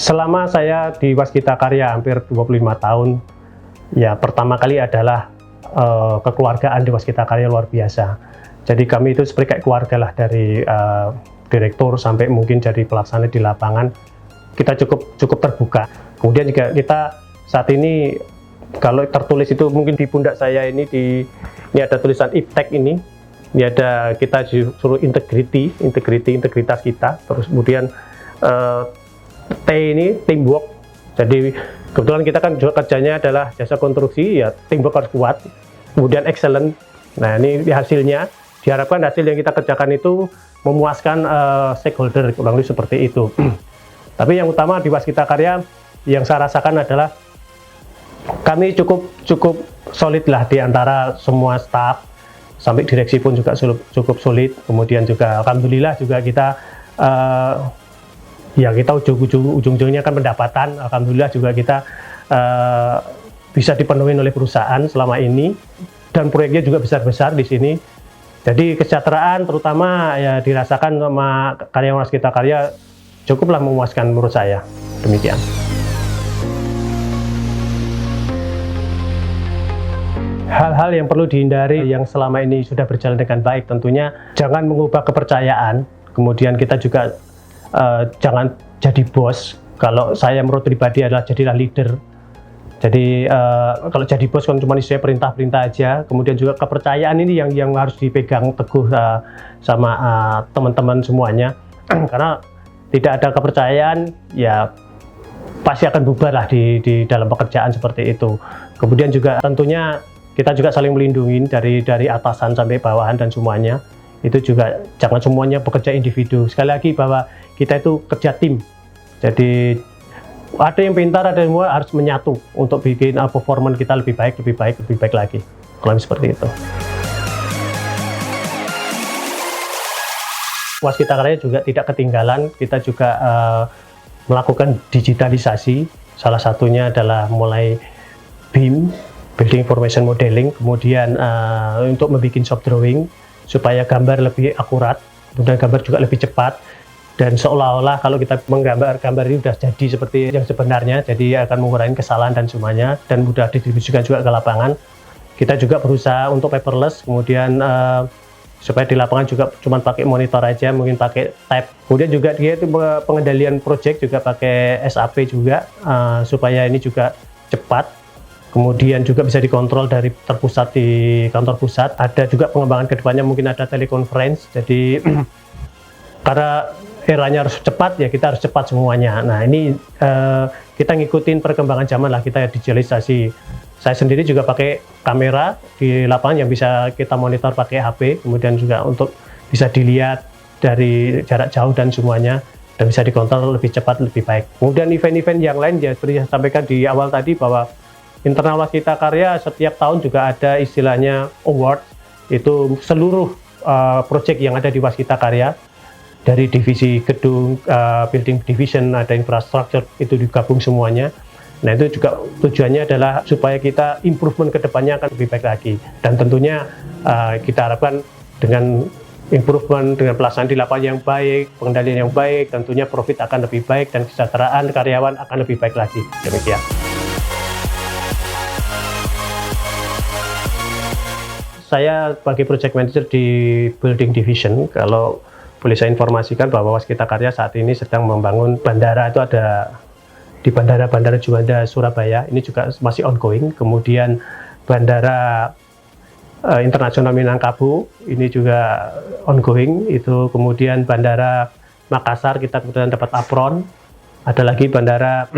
Selama saya di Waskita Karya hampir 25 tahun, ya pertama kali adalah kekeluargaan di Waskita Karya luar biasa. Jadi kami itu seperti kayak keluarga lah, dari direktur sampai mungkin jadi pelaksana di lapangan, kita cukup terbuka. Kemudian juga kita saat ini, kalau tertulis itu mungkin di pundak saya ini ada tulisan IPTEK ini ada, kita disuruh integritas kita. Terus kemudian T ini teamwork. Jadi kebetulan kita kan juga kerjanya adalah jasa konstruksi, ya teamwork harus kuat. Kemudian excellent. Nah, ini hasilnya, diharapkan hasil yang kita kerjakan itu memuaskan stakeholder, kurang lebih seperti itu. Tapi yang utama di Waskita Karya yang saya rasakan adalah kami cukup solid lah di antara semua staff, sampai direksi pun juga cukup solid. Kemudian juga alhamdulillah juga kita ya kita ujung-ujungnya kan pendapatan. Alhamdulillah juga kita bisa dipenuhi oleh perusahaan selama ini, dan proyeknya juga besar-besar di sini. Jadi kesejahteraan terutama ya dirasakan sama karyawan Waskita Karya cukuplah memuaskan menurut saya. Demikian. Hal-hal yang perlu dihindari yang selama ini sudah berjalan dengan baik, tentunya jangan mengubah kepercayaan. Kemudian kita juga jangan jadi bos. Kalau saya menurut pribadi adalah jadilah leader. Jadi kalau jadi bos kan cuma isinya perintah-perintah aja. Kemudian juga kepercayaan ini yang harus dipegang teguh sama teman-teman semuanya. Karena tidak ada kepercayaan, ya pasti akan bubar lah di dalam pekerjaan seperti itu. Kemudian juga tentunya kita juga saling melindungi dari atasan sampai bawahan dan semuanya. Itu juga jangan semuanya bekerja individu. Sekali lagi bahwa kita itu kerja tim. Jadi ada yang pintar, ada yang semua harus menyatu untuk bikin performance kita lebih baik lagi. Kalau seperti itu. Waskita Karya juga tidak ketinggalan. Kita juga melakukan digitalisasi. Salah satunya adalah mulai BIM, Building Information Modeling, kemudian untuk membuat shop drawing supaya gambar lebih akurat, kemudian gambar juga lebih cepat, dan seolah-olah kalau kita menggambar gambar ini sudah jadi seperti yang sebenarnya, jadi akan mengurangi kesalahan dan semuanya, dan mudah didistribusikan juga ke lapangan. Kita juga berusaha untuk paperless, kemudian supaya di lapangan juga cuma pakai monitor aja, mungkin pakai tab. Kemudian juga dia itu pengendalian project juga pakai SAP juga, supaya ini juga cepat. Kemudian juga bisa dikontrol dari terpusat di kantor pusat. Ada juga pengembangan kedepannya, mungkin ada teleconference. Jadi karena eranya harus cepat, ya kita harus cepat semuanya. Nah ini kita ngikutin perkembangan zaman lah, kita digitalisasi. Saya sendiri juga pakai kamera di lapangan yang bisa kita monitor pakai HP, kemudian juga untuk bisa dilihat dari jarak jauh dan semuanya, dan bisa dikontrol lebih cepat, lebih baik. Kemudian event-event yang lain, ya seperti saya sampaikan di awal tadi, bahwa internal Waskita Karya setiap tahun juga ada istilahnya award. Itu seluruh proyek yang ada di Waskita Karya, dari divisi gedung, building division, ada infrastruktur, itu digabung semuanya. Nah itu juga tujuannya adalah supaya kita improvement ke depannya akan lebih baik lagi. Dan tentunya kita harapkan dengan improvement, dengan pelaksanaan di lapangan yang baik, pengendalian yang baik, tentunya profit akan lebih baik dan kesejahteraan karyawan akan lebih baik lagi. Demikian. Saya sebagai project manager di building division, kalau boleh saya informasikan bahwa Waskita Karya saat ini sedang membangun bandara. Itu ada di Bandara Juanda Surabaya, ini juga masih ongoing. Kemudian Bandara Internasional Minangkabau, ini juga ongoing. Itu kemudian Bandara Makassar, kita kemudian dapat apron. Ada lagi Bandara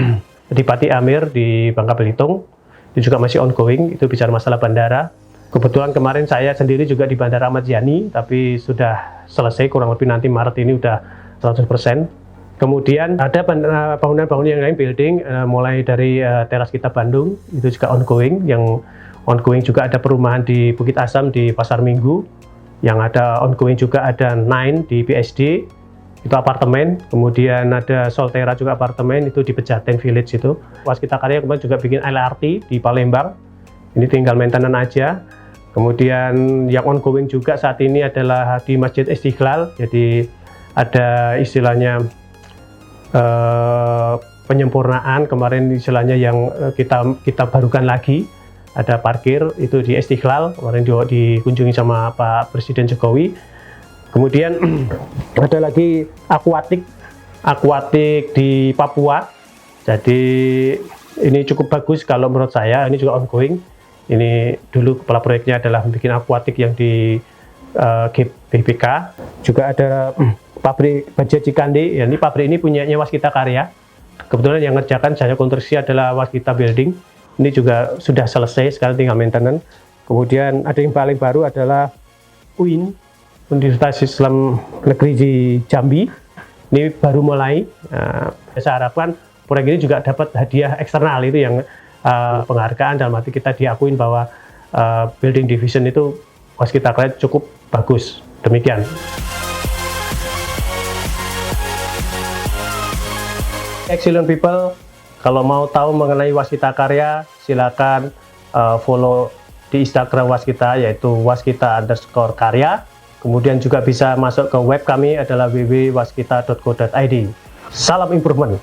di Pati Amir di Bangka Belitung, itu juga masih ongoing. Itu bicara masalah bandara. Kebetulan kemarin saya sendiri juga di Bandara Ahmad Yani, tapi sudah selesai, kurang lebih nanti Maret ini udah 100%. Kemudian ada bangunan-bangunan yang lain, building, mulai dari teras kita Bandung, itu juga ongoing. Yang ongoing juga ada perumahan di Bukit Asam di Pasar Minggu, yang ada ongoing juga ada Nine di BSD, itu apartemen. Kemudian ada Soltera juga apartemen, itu di Pejaten Village itu. Waskita Karya kemarin juga bikin LRT di Palembang, ini tinggal maintenance aja. Kemudian yang ongoing juga saat ini adalah di Masjid Istiqlal, jadi ada istilahnya penyempurnaan. Kemarin istilahnya yang kita barukan lagi, ada parkir itu di Istiqlal, kemarin dikunjungi sama Pak Presiden Jokowi. Kemudian ada lagi akuatik di Papua. Jadi ini cukup bagus kalau menurut saya, ini juga ongoing. Ini dulu kepala proyeknya adalah bikin akuatik yang di GBK. Juga ada pabrik baja Cikande, ya, ini pabrik ini punyanya Waskita Karya. Kebetulan yang ngerjakan jasa konstruksi adalah Waskita Building. Ini juga sudah selesai, sekarang tinggal maintenance. Kemudian ada yang paling baru adalah UIN, Universitas Islam Negeri di Jambi. Ini baru mulai. Saya harapkan proyek ini juga dapat hadiah eksternal, itu yang penghargaan, dalam arti kita diakuin bahwa building division itu Waskita Karya cukup bagus. Demikian. Excellent people, kalau mau tahu mengenai Waskita Karya, silakan follow di Instagram Waskita, yaitu waskita_karya. Kemudian juga bisa masuk ke web kami adalah www.waskita.co.id. Salam improvement.